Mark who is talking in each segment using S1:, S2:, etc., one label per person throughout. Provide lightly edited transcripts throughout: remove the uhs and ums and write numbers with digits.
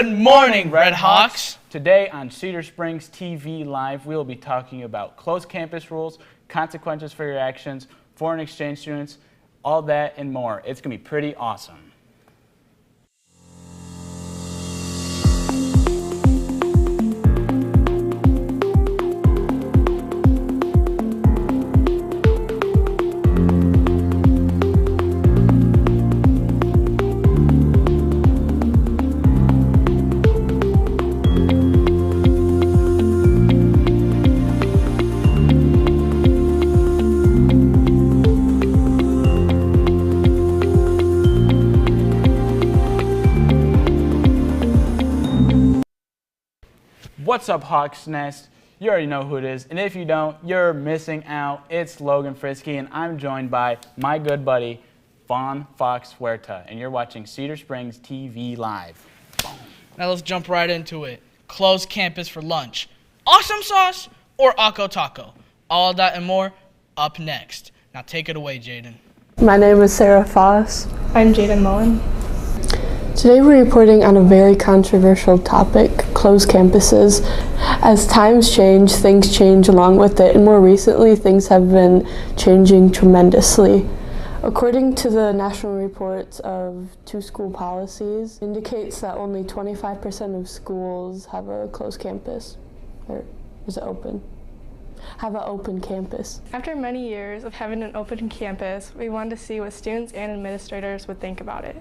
S1: Good morning, Red Hawks.
S2: Today on CedarSpringsTV Live, we will be talking about closed campus rules, consequences for your actions, foreign exchange students, all that and more. It's going to be pretty awesome. What's up, Hawks Nest? You already know who it is, and if you don't, you're missing out. It's Logan Frisky, and I'm joined by my good buddy, Vaughn Fox Huerta, and you're watching CedarSpringsTV Live. Boom.
S1: Now let's jump right into it. Closed campus for lunch. Awesome sauce or Akko Taco? All of that and more up next. Now take it away, Jaden.
S3: My name is Sarah Foss.
S4: I'm Jaden Mullen.
S3: Today we're reporting on a very controversial topic, closed campuses. As times change, things change along with it, and more recently things have been changing tremendously. According to the national reports of two school policies, indicates that only 25% of schools have a closed campus, or is it open? Have an open campus.
S4: After many years of having an open campus, we wanted to see what students and administrators would think about it.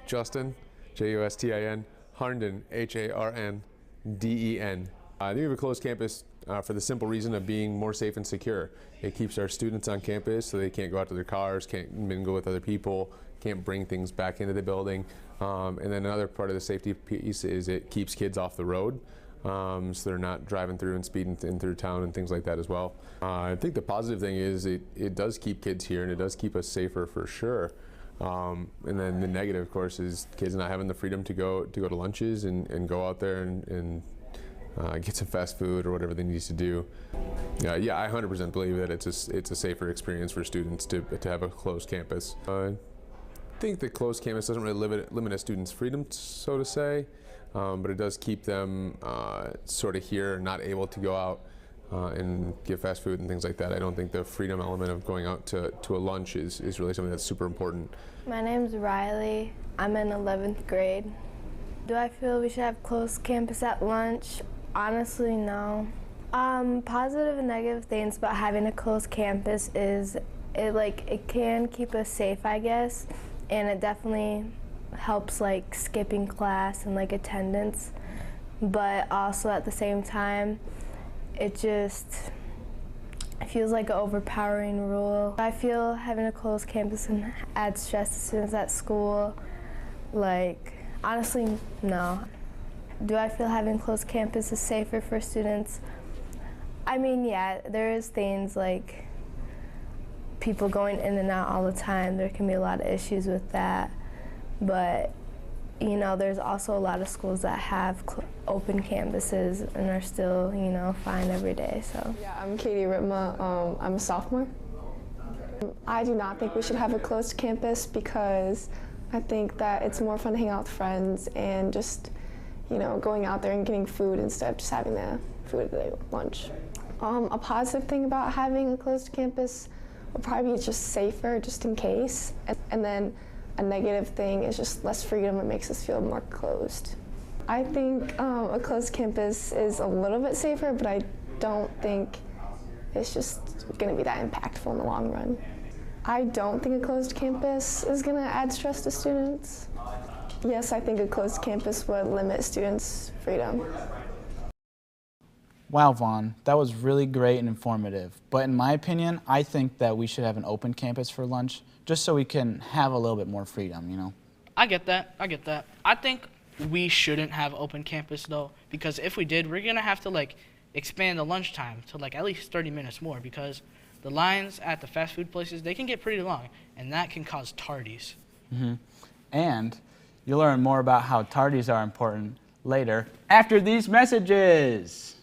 S5: Justin, Justin, Harnden, Harnden. I think we have a closed campus for the simple reason of being more safe and secure. It keeps our students on campus so they can't go out to their cars, can't mingle with other people, can't bring things back into the building. And then another part of the safety piece is it keeps kids off the road. So they're not driving through and speeding in through town and things like that as well. I think the positive thing is it does keep kids here and it does keep us safer for sure. And then the negative, of course, is kids not having the freedom to go to lunches and go out there and get some fast food or whatever they need to do. Yeah, I 100% believe that it's a safer experience for students to have a closed campus. I think the closed campus doesn't really limit a student's freedom, so to say, but it does keep them sort of here, not able to go out and get fast food and things like that. I don't think the freedom element of going out to a lunch is really something that's super important.
S6: My name's Riley. I'm in 11th grade. Do I feel we should have closed campus at lunch? Honestly, no. Positive and negative things about having a closed campus is it can keep us safe, I guess, and it definitely helps skipping class and attendance, but also at the same time it feels like an overpowering rule. I feel having a closed campus can add stress to students at school. Honestly, no. Do I feel having closed campus is safer for students? I mean, yeah, there is things like people going in and out all the time. There can be a lot of issues with that, but you know, there's also a lot of schools that have open campuses and are still, you know, fine every day. So.
S3: Yeah, I'm Katie Ritma. I'm a sophomore.
S7: I do not think we should have a closed campus because I think that it's more fun to hang out with friends and just, you know, going out there and getting food instead of just having the food at the lunch. A positive thing about having a closed campus would probably be just safer, just in case. And then a negative thing is just less freedom. It makes us feel more closed. I think a closed campus is a little bit safer, but I don't think it's just going to be that impactful in the long run. I don't think a closed campus is going to add stress to students. Yes, I think a closed campus would limit students' freedom.
S2: Wow, Vaughn, that was really great and informative. But in my opinion, I think that we should have an open campus for lunch just so we can have a little bit more freedom, you know?
S1: I get that. I think we shouldn't have open campus, though, because if we did, we're going to have to, expand the lunchtime to, at least 30 minutes more because the lines at the fast food places, they can get pretty long, and that can cause tardies.
S2: Mm-hmm. And you'll learn more about how tardies are important later after these messages.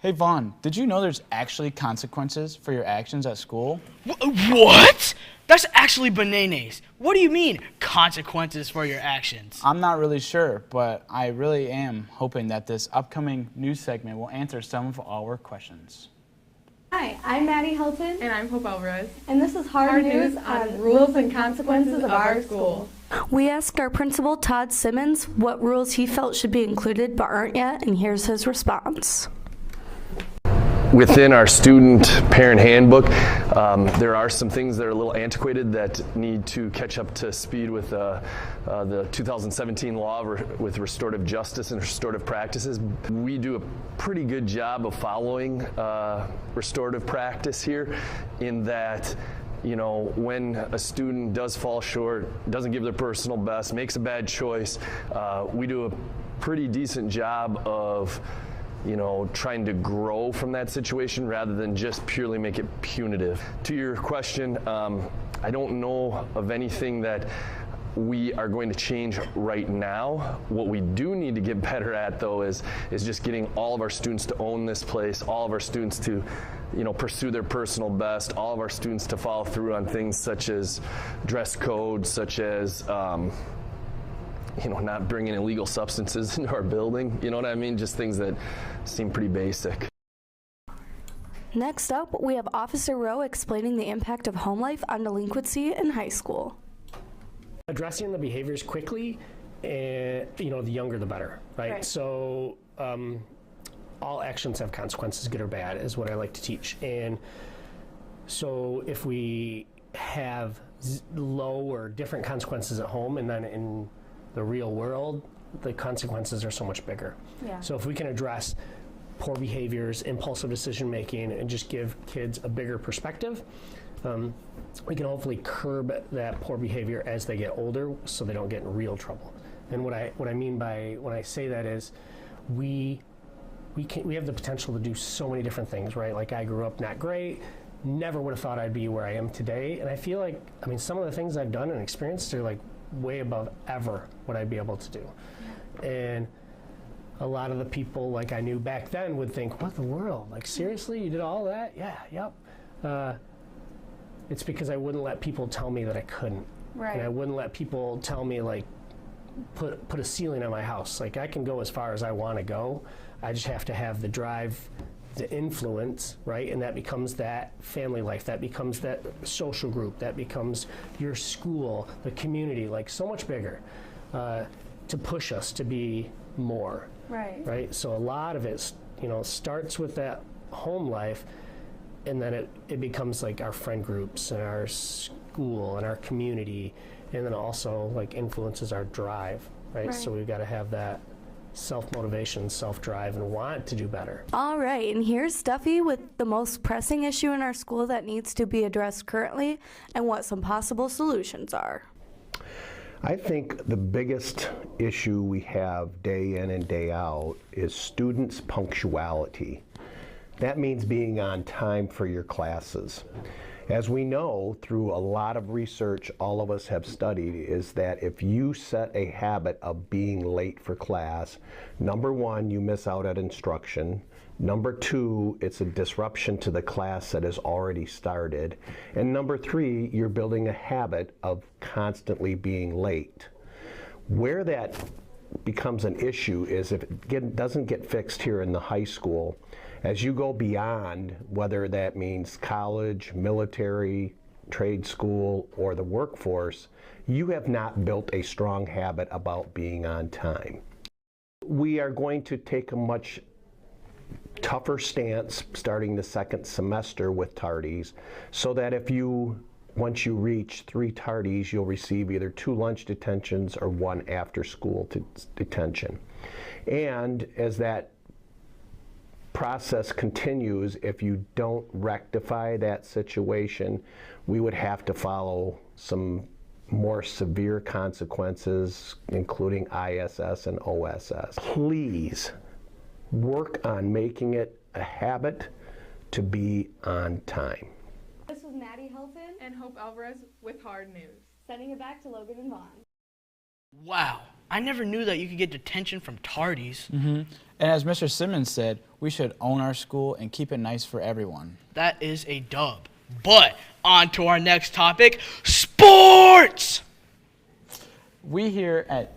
S2: Hey Vaughn, did you know there's actually consequences for your actions at school?
S1: What? That's actually bananas. What do you mean, consequences for your actions?
S2: I'm not really sure, but I really am hoping that this upcoming news segment will answer some of our questions.
S8: Hi, I'm Maddie Helton.
S4: And I'm Hope Alvarez.
S8: And this is Hard News on Rules and Consequences of Our School. We asked our principal, Todd Simmons, what rules he felt should be included but aren't yet, and here's his response.
S9: Within our student parent handbook, there are some things that are a little antiquated that need to catch up to speed with the 2017 law with restorative justice and restorative practices. We do a pretty good job of following restorative practice here in that, you know, when a student does fall short, doesn't give their personal best, makes a bad choice, we do a pretty decent job of, you know, trying to grow from that situation rather than just purely make it punitive. To your question, I don't know of anything that we are going to change right now. What we do need to get better at, though, is just getting all of our students to own this place, all of our students to, you know, pursue their personal best, all of our students to follow through on things such as dress code, such as you know, not bringing illegal substances into our building. You know what I mean? Just things that seem pretty basic.
S8: Next up, we have Officer Rowe explaining the impact of home life on delinquency in high school.
S10: Addressing the behaviors quickly, you know, the younger the better, right? So all actions have consequences, good or bad, is what I like to teach. And so if we have low or different consequences at home and then in the real world, the consequences are so much bigger.
S8: Yeah.
S10: So if we can address poor behaviors, impulsive decision making, and just give kids a bigger perspective, we can hopefully curb that poor behavior as they get older so they don't get in real trouble. And what I mean by when I say that is we have the potential to do so many different things, right? Like I grew up not great, never would have thought I'd be where I am today. And I feel like, I mean, some of the things I've done and experienced are like way above ever what I'd be able to do. Yeah. And a lot of the people like I knew back then would think, what the world? Like seriously, you did all that? Yeah, yep. It's because I wouldn't let people tell me that I couldn't.
S8: Right.
S10: And I wouldn't let people tell me like, put a ceiling on my house. Like I can go as far as I want to go. I just have to have the drive, the influence, right? And that becomes that family life, that becomes that social group, that becomes your school, the community, like so much bigger to push us to be more.
S8: Right.
S10: Right? So a lot of it, you know, starts with that home life, and then it becomes like our friend groups and our school and our community, and then also like influences our drive, right? So we've got to have that self-motivation, self-drive, and want to do better.
S8: All right, and here's Steffi with the most pressing issue in our school that needs to be addressed currently and what some possible solutions are.
S11: I think the biggest issue we have day in and day out is students' punctuality. That means being on time for your classes. As we know through a lot of research all of us have studied is that if you set a habit of being late for class, number one, you miss out at instruction. Number two, it's a disruption to the class that has already started. And number three, you're building a habit of constantly being late. Where that becomes an issue is if it doesn't get fixed here in the high school, as you go beyond, whether that means college, military, trade school, or the workforce, you have not built a strong habit about being on time. We are going to take a much tougher stance starting the second semester with tardies, so that if once you reach 3 tardies, you'll receive either 2 lunch detentions or 1 after school detention. And as that process continues, if you don't rectify that situation, we would have to follow some more severe consequences, including ISS and OSS. Please work on making it a habit to be on time.
S8: This was Maddie Helton
S4: and Hope Alvarez with Hard News.
S8: Sending it back to Logan and Vaughn.
S1: Wow, I never knew that you could get detention from tardies.
S2: And as Mr. Simmons said, we should own our school and keep it nice for everyone.
S1: That is a dub. But on to our next topic, sports!
S2: We here at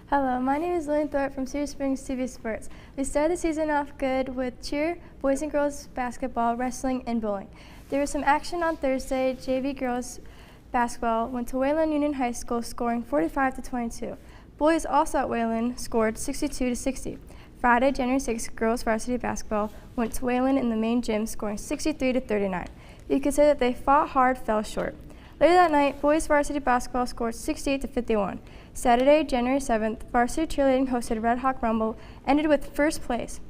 S12: Hello, my name is Lillian Thorpe from CedarSpringsTV Sports. We started the season off good with cheer, boys and girls basketball, wrestling, and bowling. There was some action on Thursday. JV girls basketball went to Wayland Union High School, scoring 45-22. Boys also at Wayland scored 62-60. Friday, January 6th, girls varsity basketball went to Wayland in the main gym, scoring 63-39. You could say that they fought hard, fell short. Later that night, boys varsity basketball scored 68-51. Saturday, January 7th, varsity cheerleading hosted Red Hawk Rumble, ended with first place.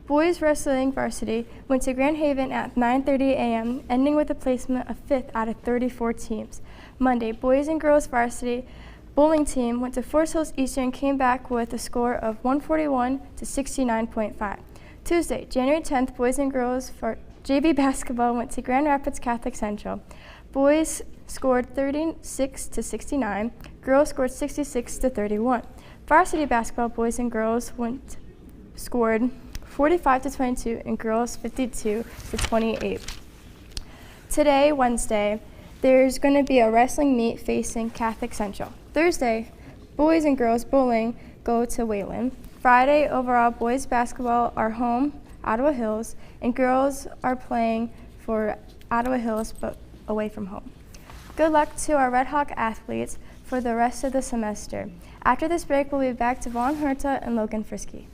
S12: Boys wrestling varsity went to Grand Haven at 9:30 a.m., ending with a placement of 5th out of 34 teams. Monday, boys and girls varsity bowling team went to Forest Hills Eastern and came back with a score of 141-69.5. Tuesday, January 10th, boys and girls for JV basketball went to Grand Rapids Catholic Central. Boys scored 36-69, girls scored 66-31. Varsity basketball, boys and girls scored 45-22 and girls 52-28. Today, Wednesday, there's going to be a wrestling meet facing Catholic Central. Thursday, boys and girls bowling go to Wayland. Friday, overall, boys basketball are home, Ottawa Hills, and girls are playing for Ottawa Hills but away from home. Good luck to our Red Hawk athletes for the rest of the semester. After this break, we'll be back to Vaughn Herta and Logan Frisky.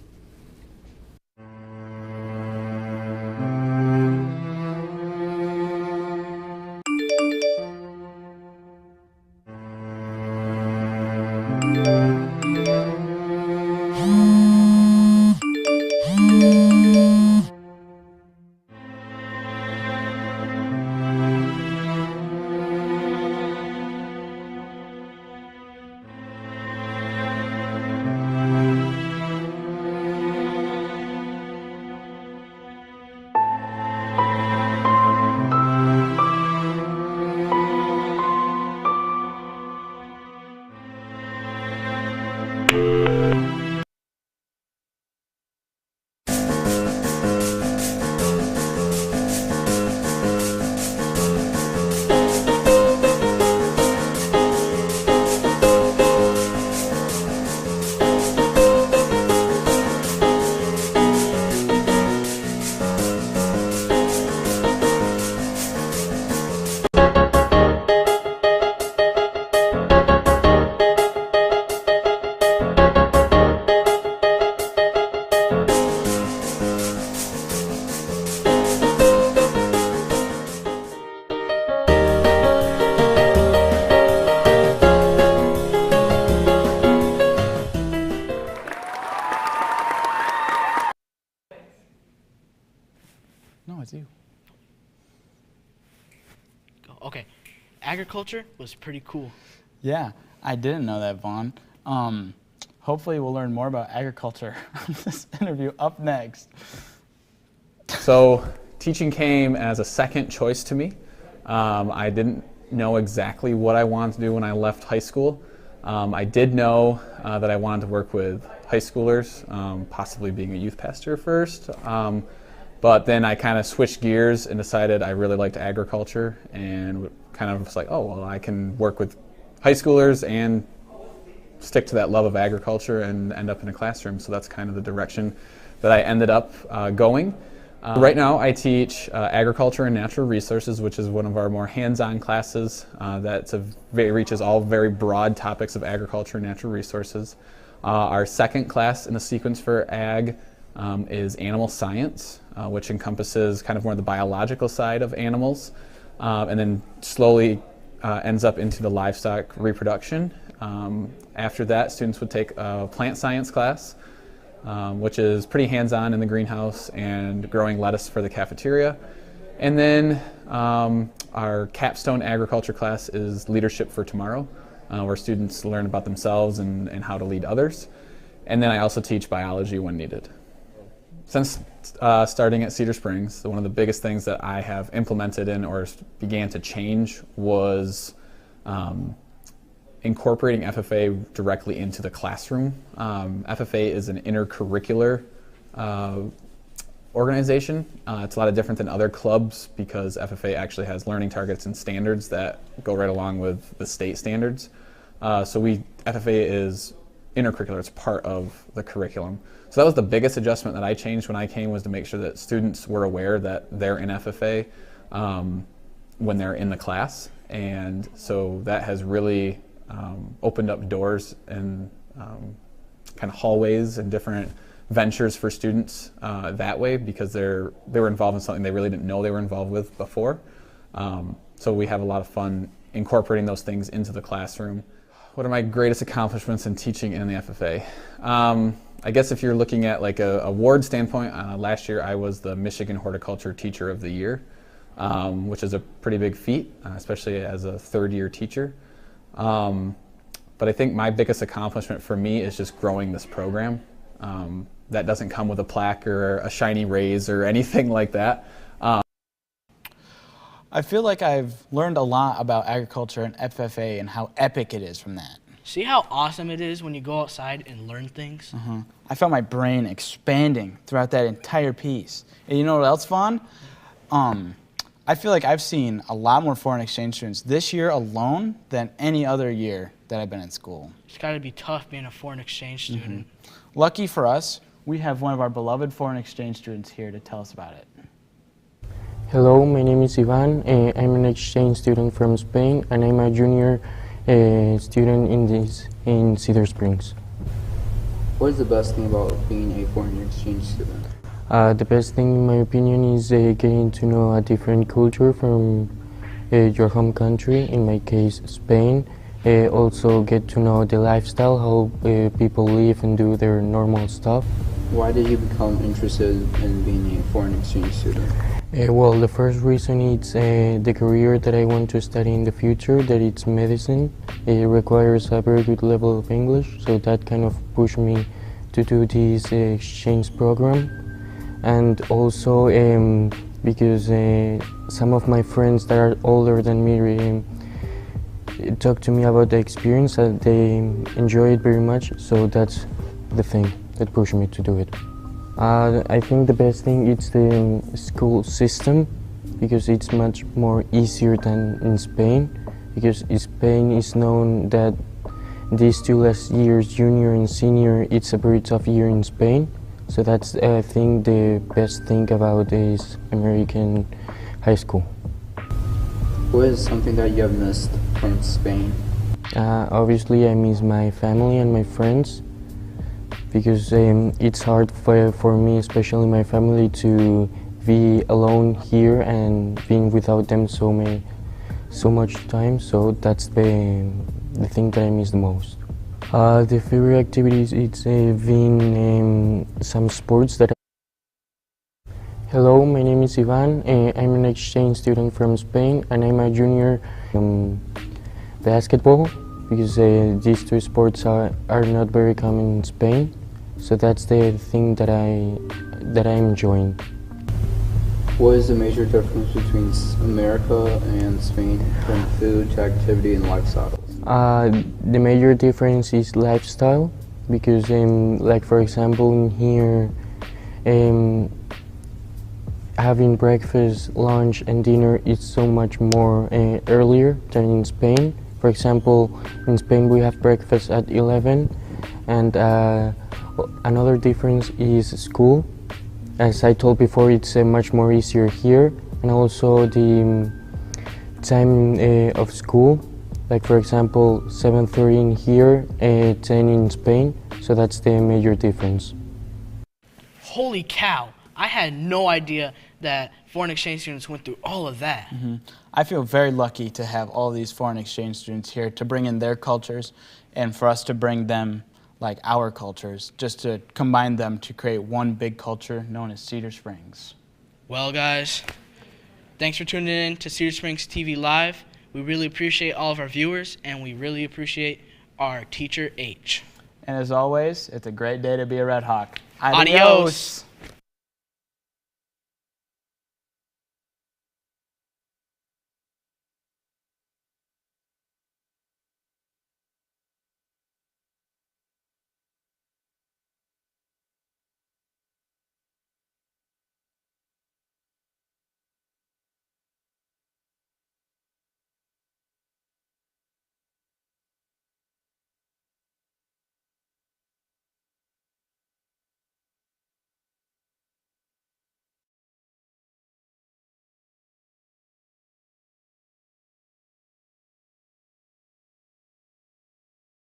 S2: No, it's you.
S1: Okay, agriculture was pretty cool.
S2: Yeah, I didn't know that, Vaughn. Hopefully we'll learn more about agriculture on this interview up next.
S13: So teaching came as a second choice to me. I didn't know exactly what I wanted to do when I left high school. I did know that I wanted to work with high schoolers, possibly being a youth pastor first. But then I kind of switched gears and decided I really liked agriculture and kind of was like, oh, well, I can work with high schoolers and stick to that love of agriculture and end up in a classroom. So that's kind of the direction that I ended up going. Right now I teach agriculture and natural resources, which is one of our more hands-on classes that reaches all very broad topics of agriculture and natural resources. Our second class in the sequence for ag is animal science, which encompasses kind of more the biological side of animals, and then slowly ends up into the livestock reproduction. After that, students would take a plant science class, which is pretty hands-on in the greenhouse and growing lettuce for the cafeteria. And then our capstone agriculture class is Leadership for Tomorrow, where students learn about themselves and how to lead others. And then I also teach biology when needed. Since starting at Cedar Springs, one of the biggest things that I have implemented in or began to change was incorporating FFA directly into the classroom. FFA is an intercurricular organization. It's a lot different than other clubs because FFA actually has learning targets and standards that go right along with the state standards. FFA is intercurricular, it's part of the curriculum. So that was the biggest adjustment that I changed when I came, was to make sure that students were aware that they're in FFA when they're in the class. And so that has really opened up doors and kind of hallways and different ventures for students that way, because they were involved in something they really didn't know they were involved with before. So we have a lot of fun incorporating those things into the classroom. What are my greatest accomplishments in teaching in the FFA? I guess if you're looking at like a award standpoint, last year I was the Michigan Horticulture Teacher of the Year, which is a pretty big feat, especially as a third-year teacher. But I think my biggest accomplishment for me is just growing this program. That doesn't come with a plaque or a shiny raise or anything like that.
S2: I feel like I've learned a lot about agriculture and FFA and how epic it is from that.
S1: See how awesome it is when you go outside and learn things?
S2: I felt my brain expanding throughout that entire piece. And you know what else fun? I feel like I've seen a lot more foreign exchange students this year alone than any other year that I've been in school.
S1: It's got to be tough being a foreign exchange student.
S2: Lucky for us, we have one of our beloved foreign exchange students here to tell us about it.
S14: Hello, my name is Ivan. I'm an exchange student from Spain, and I'm a junior student in Cedar Springs.
S15: What is the best thing about being a foreign exchange student?
S14: The best thing, in my opinion, is getting to know a different culture from your home country, in my case, Spain. Also get to know the lifestyle, how people live and do their normal stuff.
S15: Why did you become interested in being a foreign exchange student?
S14: Well, the first reason is the career that I want to study in the future, that it's medicine. It requires a very good level of English, so that kind of pushed me to do this exchange program. And also because some of my friends that are older than me talked to me about the experience, and they enjoy it very much, so that's the thing that pushed me to do it. I think the best thing is the school system, because it's much more easier than in Spain, because in Spain is known that these 2 last years, junior and senior, it's a very tough year in Spain. So that's, I think, the best thing about this American high school.
S15: What is something that you have missed from Spain?
S14: Obviously, I miss my family and my friends, because it's hard for me, especially my family, to be alone here and being without them so much time. So that's the thing that I miss the most. The favorite activities, it's been some sports that. Hello, my name is Ivan. I'm an exchange student from Spain, and I'm a junior basketball, because these 2 sports are not very common in Spain. So that's the thing that I'm enjoying.
S15: What is the major difference between America and Spain from food to activity and lifestyle?
S14: The major difference is lifestyle, because like for example in here, having breakfast, lunch and dinner is so much more earlier than in Spain. For example, in Spain we have breakfast at 11, and another difference is school. As I told before, it's much more easier here, and also the time of school. Like for example, 7:30 in here, 10 in Spain, so that's the major difference.
S1: Holy cow, I had no idea that foreign exchange students went through all of that.
S2: I feel very lucky to have all these foreign exchange students here to bring in their cultures, and for us to bring them like our cultures, just to combine them to create one big culture known as Cedar Springs.
S1: Well guys, thanks for tuning in to Cedar Springs TV Live. We really appreciate all of our viewers, and we really appreciate our teacher H.
S2: And as always, it's a great day to be a Red Hawk.
S1: Adios.